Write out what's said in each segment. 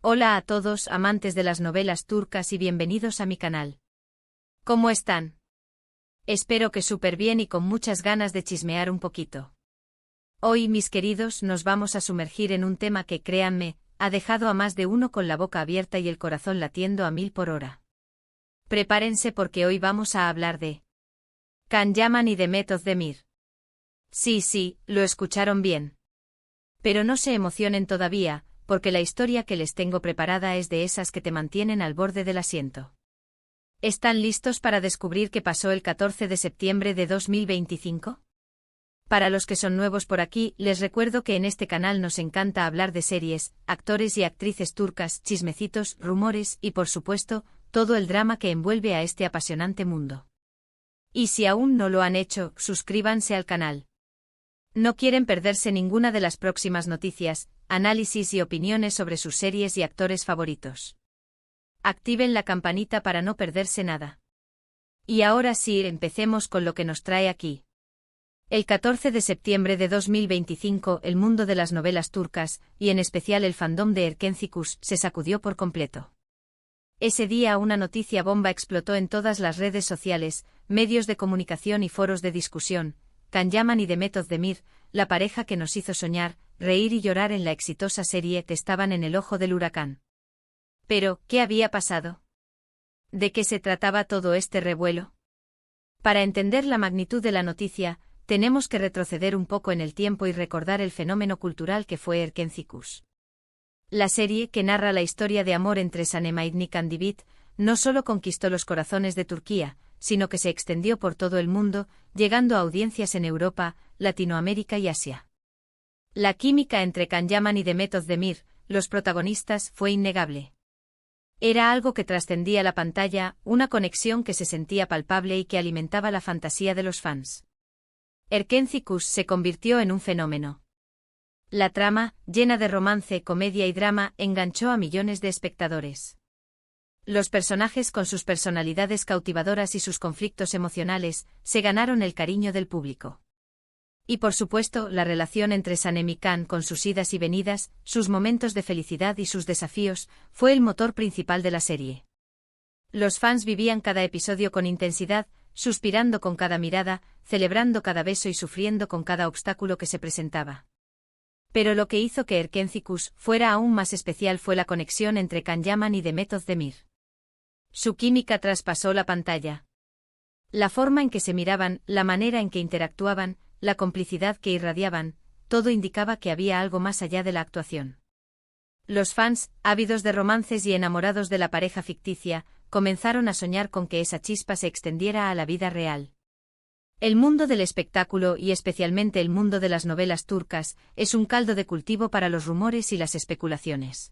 Hola a todos amantes de las novelas turcas y bienvenidos a mi canal. ¿Cómo están? Espero que súper bien y con muchas ganas de chismear un poquito. Hoy, mis queridos, nos vamos a sumergir en un tema que, créanme, ha dejado a más de uno con la boca abierta y el corazón latiendo a 1000 por hora. Prepárense porque hoy vamos a hablar de Can Yaman y Demet Özdemir. Sí, lo escucharon bien. Pero no se emocionen todavía, porque la historia que les tengo preparada es de esas que te mantienen al borde del asiento. ¿Están listos para descubrir qué pasó el 14 de septiembre de 2025? Para los que son nuevos por aquí, les recuerdo que en este canal nos encanta hablar de series, actores y actrices turcas, chismecitos, rumores y, por supuesto, todo el drama que envuelve a este apasionante mundo. Y si aún no lo han hecho, suscríbanse al canal. ¿No quieren perderse ninguna de las próximas noticias, análisis y opiniones sobre sus series y actores favoritos? Activen la campanita para no perderse nada. Y ahora sí, empecemos con lo que nos trae aquí. El 14 de septiembre de 2025, el mundo de las novelas turcas, y en especial el fandom de Erkencikus, se sacudió por completo. Ese día una noticia bomba explotó en todas las redes sociales, medios de comunicación y foros de discusión. Can Yaman y Demet Özdemir, la pareja que nos hizo soñar, reír y llorar en la exitosa serie, estaban en el ojo del huracán. Pero, ¿qué había pasado? ¿De qué se trataba todo este revuelo? Para entender la magnitud de la noticia, tenemos que retroceder un poco en el tiempo y recordar el fenómeno cultural que fue Erkencikus. La serie, que narra la historia de amor entre Sanem y Kandibit, no solo conquistó los corazones de Turquía, sino que se extendió por todo el mundo, llegando a audiencias en Europa, Latinoamérica y Asia. La química entre Can Yaman y Demet Özdemir, los protagonistas, fue innegable. Era algo que trascendía la pantalla, una conexión que se sentía palpable y que alimentaba la fantasía de los fans. Erkencikus se convirtió en un fenómeno. La trama, llena de romance, comedia y drama, enganchó a millones de espectadores. Los personajes, con sus personalidades cautivadoras y sus conflictos emocionales, se ganaron el cariño del público. Y por supuesto, la relación entre Sanem y Can, con sus idas y venidas, sus momentos de felicidad y sus desafíos, fue el motor principal de la serie. Los fans vivían cada episodio con intensidad, suspirando con cada mirada, celebrando cada beso y sufriendo con cada obstáculo que se presentaba. Pero lo que hizo que Erkencikus fuera aún más especial fue la conexión entre Can Yaman y Demet Özdemir. Su química traspasó la pantalla. La forma en que se miraban, la manera en que interactuaban, la complicidad que irradiaban, todo indicaba que había algo más allá de la actuación. Los fans, ávidos de romances y enamorados de la pareja ficticia, comenzaron a soñar con que esa chispa se extendiera a la vida real. El mundo del espectáculo y especialmente el mundo de las novelas turcas es un caldo de cultivo para los rumores y las especulaciones.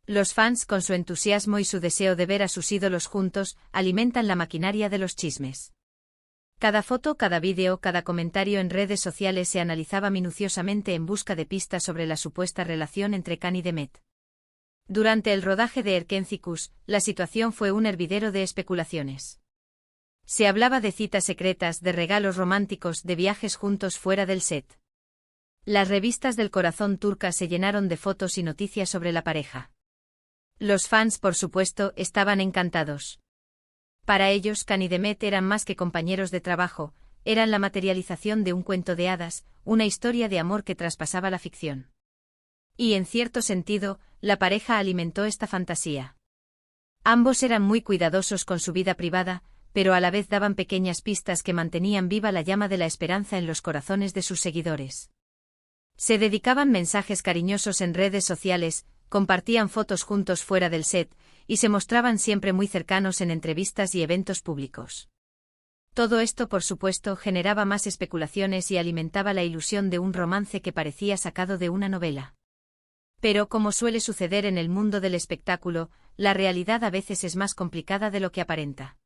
Los fans, con su entusiasmo y su deseo de ver a sus ídolos juntos, alimentan la maquinaria de los chismes. Cada foto, cada vídeo, cada comentario en redes sociales se analizaba minuciosamente en busca de pistas sobre la supuesta relación entre Can y Demet. Durante el rodaje de Erkencikus, la situación fue un hervidero de especulaciones. Se hablaba de citas secretas, de regalos románticos, de viajes juntos fuera del set. Las revistas del corazón turcas se llenaron de fotos y noticias sobre la pareja. Los fans, por supuesto, estaban encantados. Para ellos, Can y Demet eran más que compañeros de trabajo, eran la materialización de un cuento de hadas, una historia de amor que traspasaba la ficción. Y en cierto sentido, la pareja alimentó esta fantasía. Ambos eran muy cuidadosos con su vida privada, pero a la vez daban pequeñas pistas que mantenían viva la llama de la esperanza en los corazones de sus seguidores. Se dedicaban mensajes cariñosos en redes sociales, compartían fotos juntos fuera del set, y se mostraban siempre muy cercanos en entrevistas y eventos públicos. Todo esto, por supuesto, generaba más especulaciones y alimentaba la ilusión de un romance que parecía sacado de una novela. Pero, como suele suceder en el mundo del espectáculo, la realidad a veces es más complicada de lo que aparenta.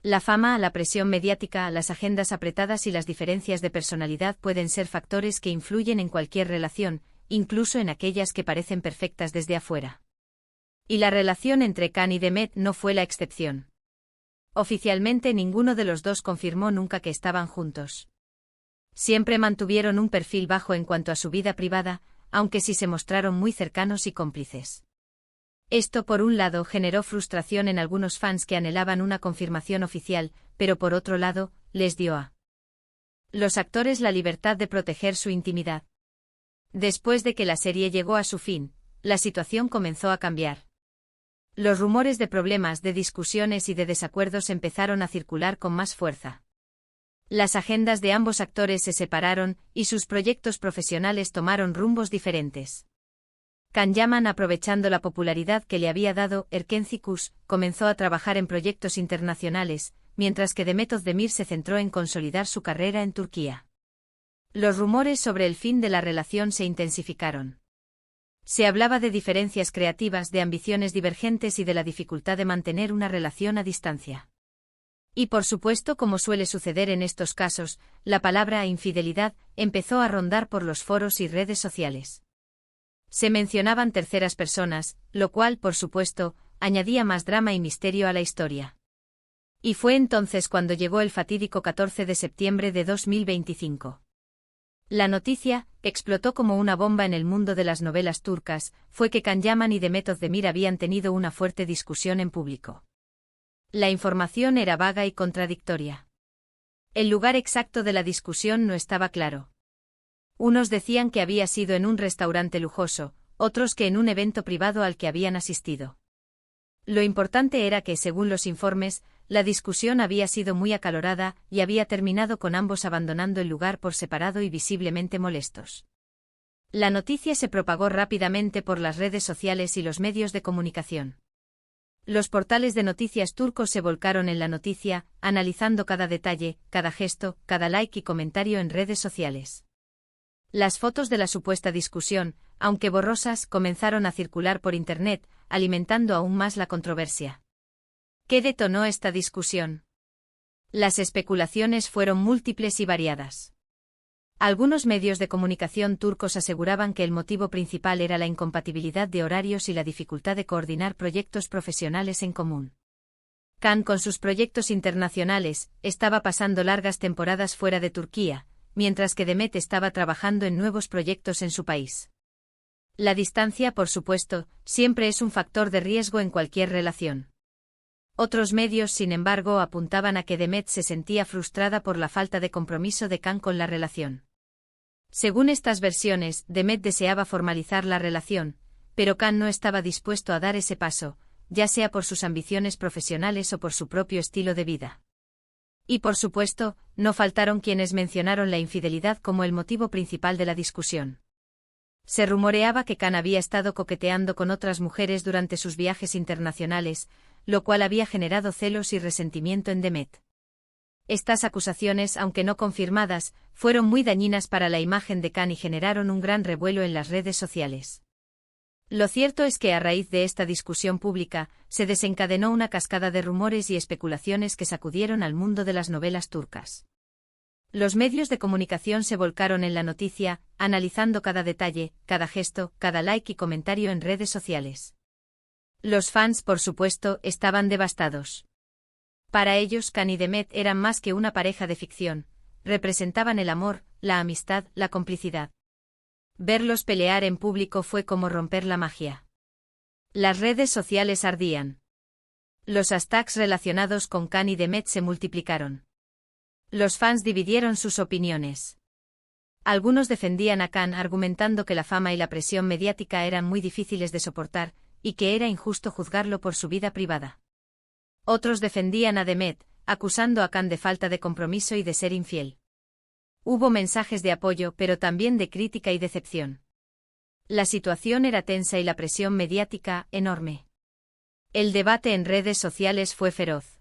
La fama, la presión mediática, las agendas apretadas y las diferencias de personalidad pueden ser factores que influyen en cualquier relación, incluso en aquellas que parecen perfectas desde afuera. Y la relación entre Can y Demet no fue la excepción. Oficialmente ninguno de los dos confirmó nunca que estaban juntos. Siempre mantuvieron un perfil bajo en cuanto a su vida privada, aunque sí se mostraron muy cercanos y cómplices. Esto por un lado generó frustración en algunos fans que anhelaban una confirmación oficial, pero por otro lado, les dio a los actores la libertad de proteger su intimidad. Después de que la serie llegó a su fin, la situación comenzó a cambiar. Los rumores de problemas, de discusiones y de desacuerdos empezaron a circular con más fuerza. Las agendas de ambos actores se separaron y sus proyectos profesionales tomaron rumbos diferentes. Can Yaman, aprovechando la popularidad que le había dado Erkenci Kuş, comenzó a trabajar en proyectos internacionales, mientras que Demet Özdemir se centró en consolidar su carrera en Turquía. Los rumores sobre el fin de la relación se intensificaron. Se hablaba de diferencias creativas, de ambiciones divergentes y de la dificultad de mantener una relación a distancia. Y por supuesto, como suele suceder en estos casos, la palabra infidelidad empezó a rondar por los foros y redes sociales. Se mencionaban terceras personas, lo cual, por supuesto, añadía más drama y misterio a la historia. Y fue entonces cuando llegó el fatídico 14 de septiembre de 2025. La noticia, que explotó como una bomba en el mundo de las novelas turcas, fue que Can Yaman y Demet Özdemir habían tenido una fuerte discusión en público. La información era vaga y contradictoria. El lugar exacto de la discusión no estaba claro. Unos decían que había sido en un restaurante lujoso, otros que en un evento privado al que habían asistido. Lo importante era que, según los informes, la discusión había sido muy acalorada y había terminado con ambos abandonando el lugar por separado y visiblemente molestos. La noticia se propagó rápidamente por las redes sociales y los medios de comunicación. Los portales de noticias turcos se volcaron en la noticia, analizando cada detalle, cada gesto, cada like y comentario en redes sociales. Las fotos de la supuesta discusión, aunque borrosas, comenzaron a circular por Internet, alimentando aún más la controversia. ¿Qué detonó esta discusión? Las especulaciones fueron múltiples y variadas. Algunos medios de comunicación turcos aseguraban que el motivo principal era la incompatibilidad de horarios y la dificultad de coordinar proyectos profesionales en común. Can, con sus proyectos internacionales, estaba pasando largas temporadas fuera de Turquía, mientras que Demet estaba trabajando en nuevos proyectos en su país. La distancia, por supuesto, siempre es un factor de riesgo en cualquier relación. Otros medios, sin embargo, apuntaban a que Demet se sentía frustrada por la falta de compromiso de Can con la relación. Según estas versiones, Demet deseaba formalizar la relación, pero Can no estaba dispuesto a dar ese paso, ya sea por sus ambiciones profesionales o por su propio estilo de vida. Y por supuesto, no faltaron quienes mencionaron la infidelidad como el motivo principal de la discusión. Se rumoreaba que Can había estado coqueteando con otras mujeres durante sus viajes internacionales, lo cual había generado celos y resentimiento en Demet. Estas acusaciones, aunque no confirmadas, fueron muy dañinas para la imagen de Can y generaron un gran revuelo en las redes sociales. Lo cierto es que a raíz de esta discusión pública, se desencadenó una cascada de rumores y especulaciones que sacudieron al mundo de las novelas turcas. Los medios de comunicación se volcaron en la noticia, analizando cada detalle, cada gesto, cada like y comentario en redes sociales. Los fans, por supuesto, estaban devastados. Para ellos, Can y Demet eran más que una pareja de ficción, representaban el amor, la amistad, la complicidad. Verlos pelear en público fue como romper la magia. Las redes sociales ardían. Los hashtags relacionados con Can y Demet se multiplicaron. Los fans dividieron sus opiniones. Algunos defendían a Can argumentando que la fama y la presión mediática eran muy difíciles de soportar, y que era injusto juzgarlo por su vida privada. Otros defendían a Demet, acusando a Can de falta de compromiso y de ser infiel. Hubo mensajes de apoyo, pero también de crítica y decepción. La situación era tensa y la presión mediática, enorme. El debate en redes sociales fue feroz.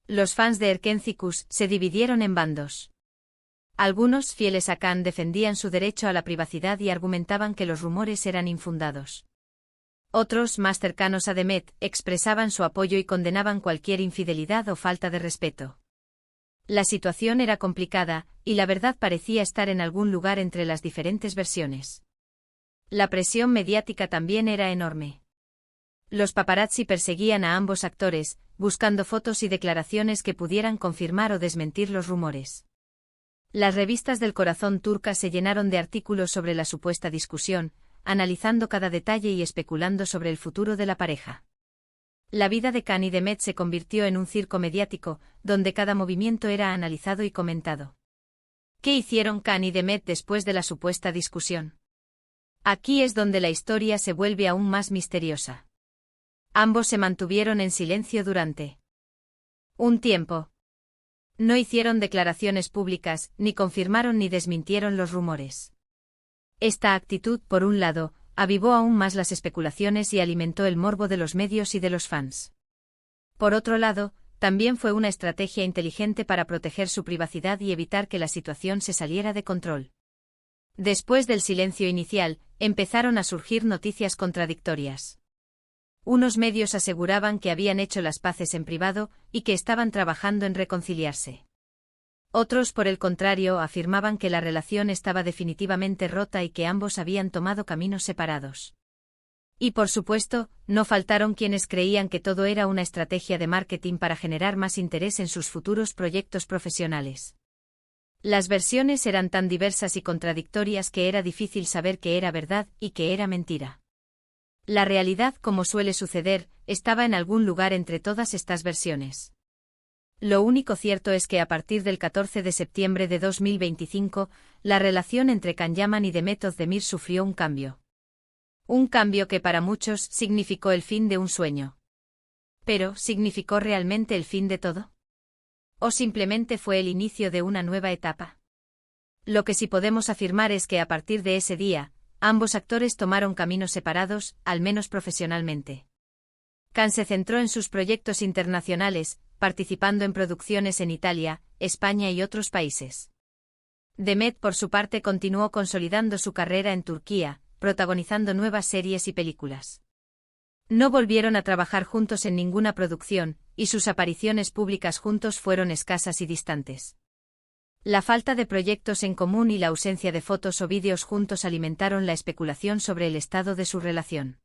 Los fans de Erkenci Kuş se dividieron en bandos. Algunos, fieles a Can, defendían su derecho a la privacidad y argumentaban que los rumores eran infundados. Otros, más cercanos a Demet, expresaban su apoyo y condenaban cualquier infidelidad o falta de respeto. La situación era complicada, y la verdad parecía estar en algún lugar entre las diferentes versiones. La presión mediática también era enorme. Los paparazzi perseguían a ambos actores, buscando fotos y declaraciones que pudieran confirmar o desmentir los rumores. Las revistas del corazón turcas se llenaron de artículos sobre la supuesta discusión, analizando cada detalle y especulando sobre el futuro de la pareja. La vida de Khan y Demet se convirtió en un circo mediático, donde cada movimiento era analizado y comentado. ¿Qué hicieron Khan y Demet después de la supuesta discusión? Aquí es donde la historia se vuelve aún más misteriosa. Ambos se mantuvieron en silencio durante un tiempo. No hicieron declaraciones públicas, ni confirmaron ni desmintieron los rumores. Esta actitud, por un lado, avivó aún más las especulaciones y alimentó el morbo de los medios y de los fans. Por otro lado, también fue una estrategia inteligente para proteger su privacidad y evitar que la situación se saliera de control. Después del silencio inicial, empezaron a surgir noticias contradictorias. Unos medios aseguraban que habían hecho las paces en privado y que estaban trabajando en reconciliarse. Otros, por el contrario, afirmaban que la relación estaba definitivamente rota y que ambos habían tomado caminos separados. Y por supuesto, no faltaron quienes creían que todo era una estrategia de marketing para generar más interés en sus futuros proyectos profesionales. Las versiones eran tan diversas y contradictorias que era difícil saber qué era verdad y qué era mentira. La realidad, como suele suceder, estaba en algún lugar entre todas estas versiones. Lo único cierto es que a partir del 14 de septiembre de 2025, la relación entre Can Yaman y Demet Özdemir sufrió un cambio. Un cambio que para muchos significó el fin de un sueño. Pero, ¿significó realmente el fin de todo? ¿O simplemente fue el inicio de una nueva etapa? Lo que sí podemos afirmar es que a partir de ese día, ambos actores tomaron caminos separados, al menos profesionalmente. Can se centró en sus proyectos internacionales, participando en producciones en Italia, España y otros países. Demet, por su parte, continuó consolidando su carrera en Turquía, protagonizando nuevas series y películas. No volvieron a trabajar juntos en ninguna producción, y sus apariciones públicas juntos fueron escasas y distantes. La falta de proyectos en común y la ausencia de fotos o vídeos juntos alimentaron la especulación sobre el estado de su relación.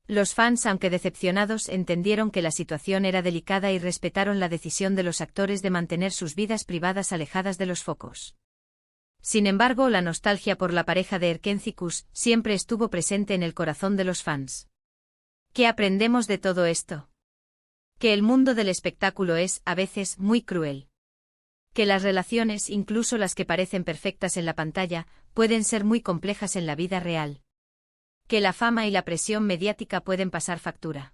Los fans, aunque decepcionados, entendieron que la situación era delicada y respetaron la decisión de los actores de mantener sus vidas privadas alejadas de los focos. Sin embargo, la nostalgia por la pareja de Erkenci siempre estuvo presente en el corazón de los fans. ¿Qué aprendemos de todo esto? Que el mundo del espectáculo es, a veces, muy cruel. Que las relaciones, incluso las que parecen perfectas en la pantalla, pueden ser muy complejas en la vida real. Que la fama y la presión mediática pueden pasar factura.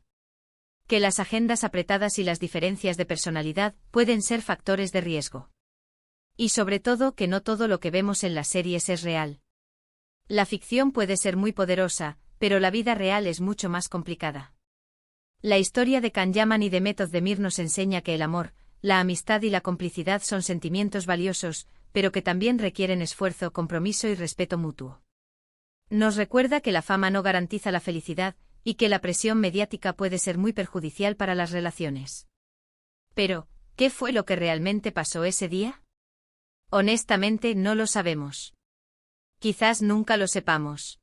Que las agendas apretadas y las diferencias de personalidad pueden ser factores de riesgo. Y sobre todo, que no todo lo que vemos en las series es real. La ficción puede ser muy poderosa, pero la vida real es mucho más complicada. La historia de Can Yaman y Demet Özdemir nos enseña que el amor, la amistad y la complicidad son sentimientos valiosos, pero que también requieren esfuerzo, compromiso y respeto mutuo. Nos recuerda que la fama no garantiza la felicidad, y que la presión mediática puede ser muy perjudicial para las relaciones. Pero, ¿qué fue lo que realmente pasó ese día? Honestamente, no lo sabemos. Quizás nunca lo sepamos.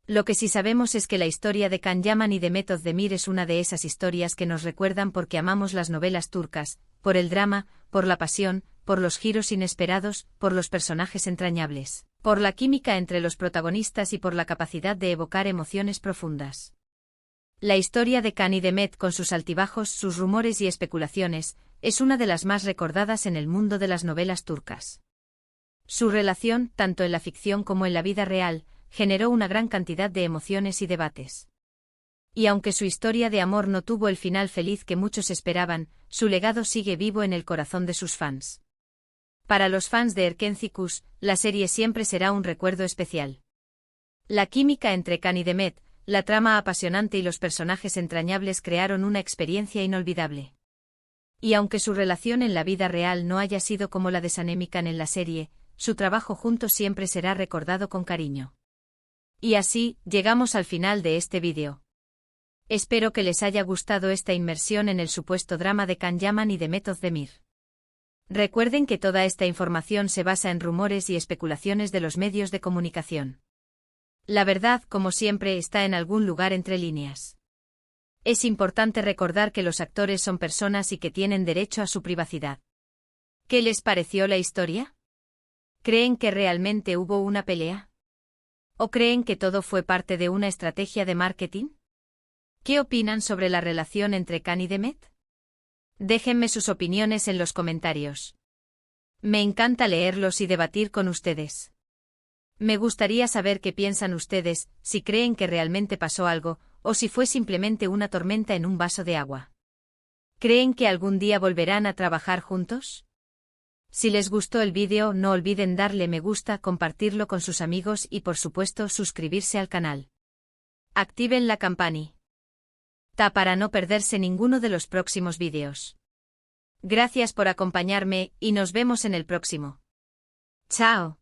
Lo que sí sabemos es que la historia de Can Yaman y Demet Özdemir es una de esas historias que nos recuerdan porque amamos las novelas turcas, por el drama, por la pasión, por los giros inesperados, por los personajes entrañables, por la química entre los protagonistas y por la capacidad de evocar emociones profundas. La historia de Can y Demet, con sus altibajos, sus rumores y especulaciones, es una de las más recordadas en el mundo de las novelas turcas. Su relación, tanto en la ficción como en la vida real, generó una gran cantidad de emociones y debates. Y aunque su historia de amor no tuvo el final feliz que muchos esperaban, su legado sigue vivo en el corazón de sus fans. Para los fans de Erkenci, la serie siempre será un recuerdo especial. La química entre Can y Demet, la trama apasionante y los personajes entrañables crearon una experiencia inolvidable. Y aunque su relación en la vida real no haya sido como la de Sanemikhan en la serie, su trabajo juntos siempre será recordado con cariño. Y así, llegamos al final de este vídeo. Espero que les haya gustado esta inmersión en el supuesto drama de Can Yaman y Demet Özdemir. Recuerden que toda esta información se basa en rumores y especulaciones de los medios de comunicación. La verdad, como siempre, está en algún lugar entre líneas. Es importante recordar que los actores son personas y que tienen derecho a su privacidad. ¿Qué les pareció la historia? ¿Creen que realmente hubo una pelea? ¿O creen que todo fue parte de una estrategia de marketing? ¿Qué opinan sobre la relación entre Khan y Demet? Déjenme sus opiniones en los comentarios. Me encanta leerlos y debatir con ustedes. Me gustaría saber qué piensan ustedes, si creen que realmente pasó algo, o si fue simplemente una tormenta en un vaso de agua. ¿Creen que algún día volverán a trabajar juntos? Si les gustó el vídeo, no olviden darle me gusta, compartirlo con sus amigos y por supuesto suscribirse al canal. Activen la campanita para no perderse ninguno de los próximos vídeos. Gracias por acompañarme y nos vemos en el próximo. Chao.